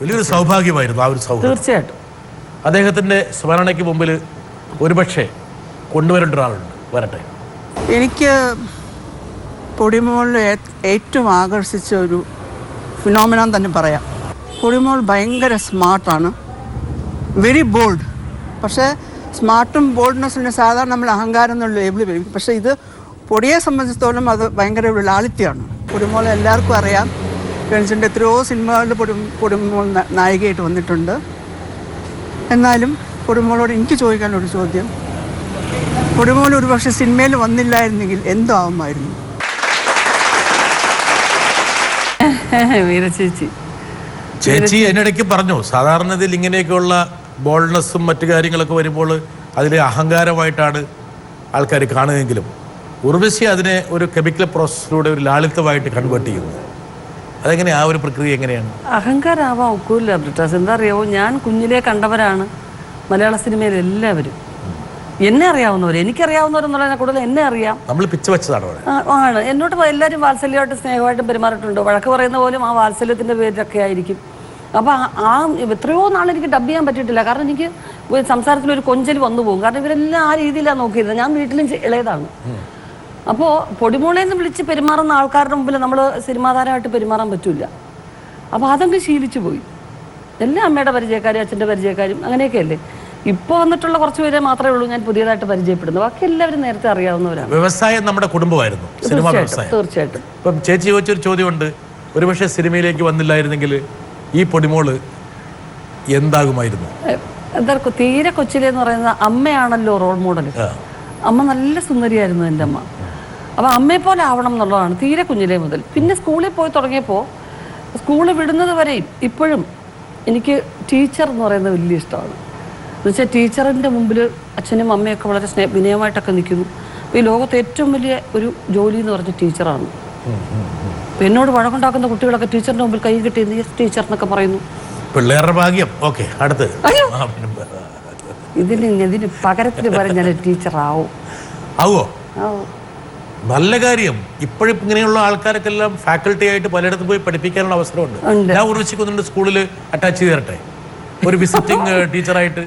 വലിയൊരു സൗഭാഗ്യമായിരുന്നു ആ ഒരു സൗഹൃദം. തീർച്ചയായിട്ടും അദ്ദേഹത്തിന്റെ സ്മരണയ്ക്ക് മുമ്പിൽ ഒരുപക്ഷെ കൊണ്ടുവരേണ്ട ഒരാളുണ്ട്, വരട്ടെ. എനിക്ക് പൊടിമോളിൽ ഏറ്റവും ആകർഷിച്ച ഒരു ഫിനോമിനൻ തന്നെ പറയാം. പൊടിമോൾ ഭയങ്കര സ്മാർട്ടാണ്, വെരി ബോൾഡ്. പക്ഷേ സ്മാർട്ടും ബോൾഡ്നെസ്സിന് സാധാരണ നമ്മൾ അഹങ്കാരം എന്നുള്ള ലേബിൾ വരും. പക്ഷേ ഇത് പൊടിയെ സംബന്ധിച്ചിടത്തോളം അത് ഭയങ്കര ഒരു ലാളിത്യമാണ്. പൊടിമോൾ എല്ലാവർക്കും അറിയാം. ഗണേശൻ്റെ എത്രയോ സിനിമകളിൽ പൊടിമോൾ നായികയായിട്ട് വന്നിട്ടുണ്ട്. എന്നാലും പൊടിമോളോട് എനിക്ക് ചോദിക്കാനൊരു ചോദ്യം, പൊടിമോൾ ഒരു പക്ഷേ സിനിമയിൽ വന്നില്ലായിരുന്നെങ്കിൽ എന്താവുമായിരുന്നു? ചേച്ചി എന്നിടയ്ക്ക് പറഞ്ഞു, സാധാരണത്തിൽ ഇങ്ങനെയൊക്കെയുള്ള ബോൾഡ്നെസ്സും മറ്റു കാര്യങ്ങളൊക്കെ വരുമ്പോൾ അതിലെ അഹങ്കാരമായിട്ടാണ് ആൾക്കാർ കാണുമെങ്കിലും ഉർവശി അതിനെ ഒരു കെമിക്കൽ പ്രോസസ്സിലൂടെ ഒരു ലാളിത്യമായിട്ട് കൺവേർട്ട് ചെയ്യുന്നു. അതെങ്ങനെ, ആ ഒരു പ്രക്രിയ എങ്ങനെയാണ്? അഹങ്കാരമാവാൻ ഒക്കില്ല ബ്രിട്ടാസ്. എന്താ അറിയാവോ, ഞാൻ കുഞ്ഞിലെ കണ്ടവരാണ് മലയാള സിനിമയിൽ എല്ലാവരും. എന്നെ അറിയാവുന്നവർ, എനിക്കറിയാവുന്നവരെന്നുള്ളതിനെ കൂടുതൽ എന്നെ അറിയാം. നമ്മൾ പിച്ച വെച്ചതാണ് ആണ്. എന്നോട്ട് എല്ലാവരും വാത്സല്യമായിട്ട് സ്നേഹമായിട്ടും പെരുമാറിയിട്ടുണ്ട്. വഴക്ക് പറയുന്ന പോലും ആ വാത്സല്യത്തിൻ്റെ പേരിലൊക്കെ ആയിരിക്കും. അപ്പോൾ ആ എത്രയോ നാളെനിക്ക് ഡബ് ചെയ്യാൻ പറ്റിയിട്ടില്ല. കാരണം എനിക്ക് സംസാരത്തിലൊരു കൊഞ്ചൽ വന്നു പോകും. കാരണം ഇവരെല്ലാം ആ രീതിയിലാണ് നോക്കിയിരുന്നത്. ഞാൻ വീട്ടിലും ഇളയതാണ്. അപ്പോൾ പൊടിമോളേന്ന് വിളിച്ച് പെരുമാറുന്ന ആൾക്കാരുടെ മുമ്പിൽ നമ്മൾ സിനിമാതാരമായിട്ട് പെരുമാറാൻ പറ്റില്ല. അപ്പോൾ അതങ്ങ് ശീലിച്ചു പോയി. എല്ലാ അമ്മയുടെ പരിചയക്കാരും അച്ഛൻ്റെ പരിചയക്കാരും അങ്ങനെയൊക്കെയല്ലേ. ഇപ്പോൾ വന്നിട്ടുള്ള കുറച്ച് പേരെ മാത്രമേ ഉള്ളൂ ഞാൻ പുതിയതായിട്ട് പരിചയപ്പെടുന്നത്. ബാക്കി എല്ലാവരും നേരത്തെ അറിയാവുന്നവരാണ്. വ്യവസായം നമ്മുടെ കുടുംബമായിരുന്നു, സിനിമ വ്യവസായം. തീർച്ചയായിട്ടും. ഇപ്പം ചേച്ചി ചോദിച്ചൊരു ചോദ്യമുണ്ട്, ഒരുപക്ഷെ സിനിമയിലേക്ക് വന്നില്ലായിരുന്നെങ്കിൽ ഈ പൊടിമോള് എന്താകുമായിരുന്നു? എന്താ തീരെ കൊച്ചിലെന്ന് പറയുന്നത് അമ്മയാണല്ലോ റോൾ മോഡൽ. അമ്മ നല്ല സുന്ദരിയായിരുന്നു എൻ്റെ അമ്മ. അപ്പോൾ അമ്മയെ പോലെ ആവണം എന്നുള്ളതാണ് തീരെ കുഞ്ഞിലേ മുതൽ. പിന്നെ സ്കൂളിൽ പോയി തുടങ്ങിയപ്പോൾ സ്കൂളിൽ വിടുന്നത് വരെയും ഇപ്പോഴും എനിക്ക് ടീച്ചർ എന്ന് പറയുന്നത് വലിയ ഇഷ്ടമാണ്. എന്നുവെച്ചാൽ ടീച്ചറിൻ്റെ മുമ്പിൽ അച്ഛനും അമ്മയൊക്കെ വളരെ വിനയമായിട്ടൊക്കെ നിൽക്കുന്നു. അപ്പോൾ ഈ ലോകത്ത് ഏറ്റവും വലിയ ഒരു ജോലി എന്ന് പറഞ്ഞ ടീച്ചറാണ്. അപ്പം എന്നോട് വഴക്കുണ്ടാക്കുന്ന കുട്ടികളൊക്കെ ടീച്ചറിൻ്റെ മുമ്പിൽ കൈ കിട്ടി ടീച്ചർ എന്നൊക്കെ പറയുന്നു. പിള്ളേരുടെ ഭാഗ്യം. ഓക്കെ, അടുത്ത് ഇതിന് പകരത്തിന് വരെ ഞാൻ ടീച്ചറാവും. ആവോ? നല്ല കാര്യം. ഇപ്പോഴും ഇങ്ങനെയുള്ള ആൾക്കാരൊക്കെ എല്ലാം ഫാക്കൽറ്റി ആയിട്ട് പലയിടത്തും പോയി പഠിപ്പിക്കാനുള്ള അവസരമുണ്ട്. ഞാൻ ഉറവിച്ചിക്കുന്നുണ്ട് സ്കൂളിൽ അറ്റാച്ച് ചെയ്ത് തരട്ടെ ഒരു വിസിറ്റിംഗ് ടീച്ചറായിട്ട്.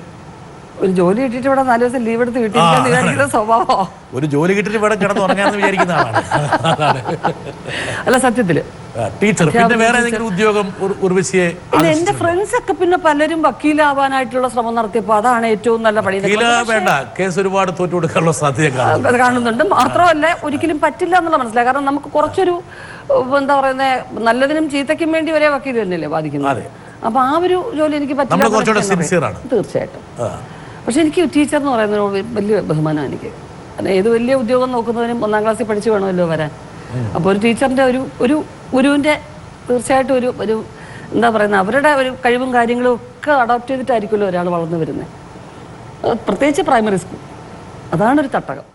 ഒരു ജോലി കിട്ടിയിട്ട് ഇവിടെ 4 ദിവസം ലീവ് എടുത്ത് വീട്ടിൽ സ്വഭാവം. ഒരു ജോലി കിട്ടിയിട്ട് ഇവിടെ കിടന്ന് ഉറങ്ങാന്ന് വിചാരിക്കുന്ന ആളാണ്. അല്ല സത്യത്തില് ടീച്ചർ. പിന്നെ വേറെ ഏതെങ്കിലും ഉദ്യോഗം ഉർവശിയെ? എന്റെ ഫ്രണ്ട്സ് ഒക്കെ പിന്നെ പലരും വക്കീലാവാനായിട്ടുള്ള ശ്രമം നടത്തിയപ്പോൾ അതാണ് ഏറ്റവും നല്ല പണി. വേണ്ട, കേസ് ഒരുപാട് തോറ്റു കൊടുക്കാനുള്ള സാധ്യത കാണുന്നുണ്ട്. മാത്രമല്ല ഒരിക്കലും പറ്റില്ല എന്നുള്ള മനസ്സിലായി. കാരണം നമുക്ക് കുറച്ചൊരു എന്താ പറയുന്നത്, നല്ലതിനും ചീത്തയ്ക്കും വേണ്ടി വരെ വക്കീൽ തന്നെയല്ലേ ബാധിക്കുന്നത്. അപ്പൊ ആ ഒരു ജോലി എനിക്ക് പറ്റില്ല. തീർച്ചയായിട്ടും. പക്ഷെ എനിക്ക് ടീച്ചർ എന്ന് പറയുന്നതിനോട് വലിയ ബഹുമാനം എനിക്ക്. ഏത് വലിയ ഉദ്യോഗം നോക്കുന്നതിനും 1ാം ക്ലാസ്സിൽ പഠിച്ചു വേണമല്ലോ വരാൻ. അപ്പോൾ ഒരു ടീച്ചറിൻ്റെ ഒരു ഗുരുവിൻ്റെ തീർച്ചയായിട്ടും ഒരു എന്താ പറയുന്നത്, അവരുടെ ഒരു കഴിവും കാര്യങ്ങളും ഒക്കെ അഡോപ്റ്റ് ചെയ്തിട്ടായിരിക്കുമല്ലോ ഒരാൾ വളർന്നു വരുന്നത്. പ്രത്യേകിച്ച് പ്രൈമറി സ്കൂൾ, അതാണൊരു തട്ടകം.